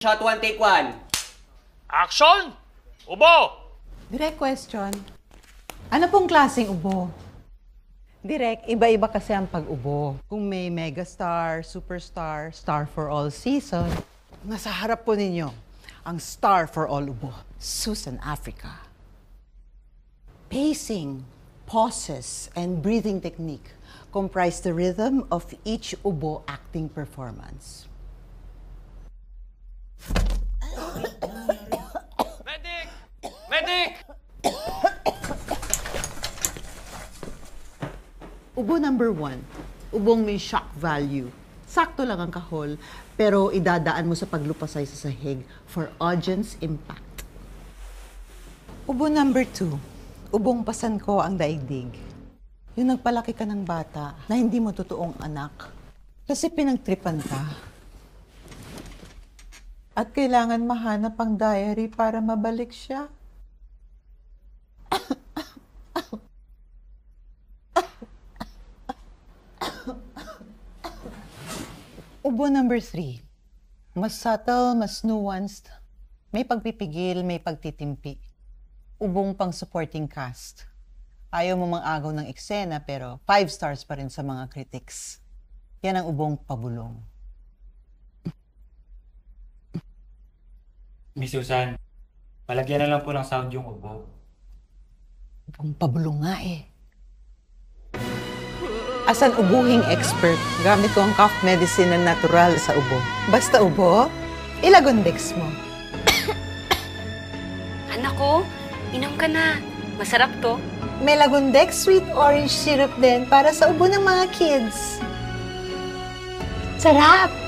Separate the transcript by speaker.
Speaker 1: Shot 1, take 1.
Speaker 2: Action! Ubo!
Speaker 3: Direct question. Ano pong klaseng ubo? Direct, iba-iba kasi ang pag-ubo. Kung may megastar, superstar, star for all season, nasa harap po ninyo ang star for all ubo. Susan Africa. Pacing, pauses, and breathing technique comprise the rhythm of each ubo acting performance.
Speaker 2: Medic! Medic!
Speaker 3: Ubo number 1, ubong may shock value. Sakto lang ang kahol, pero idadaan mo sa paglupasay sa sahig for audience impact. Ubo number 2, ubong pasan ko ang daigdig. Yung nagpalaki ka ng bata na hindi mo totoong anak. Kasi pinagtripan ka. At kailangan mahanap ang diary para mabalik siya. Ubo number 3. Mas subtle, mas nuanced. May pagpipigil, may pagtitimpi. Ubong pang supporting cast. Ayaw mo mang-agaw ng eksena pero 5 stars pa rin sa mga critics. Yan ang ubong pabulong.
Speaker 4: Miss Susan, palagyan na lang po ng sound yung ubo.
Speaker 3: Ubong pabulong nga eh. As an ubuhing expert, gamit ko ang cough medicine na natural sa ubo. Basta ubo, ilagondex mo.
Speaker 5: Anak ko, inom ka na. Masarap to.
Speaker 3: May Lagondex sweet orange syrup din para sa ubo ng mga kids.
Speaker 5: Sarap!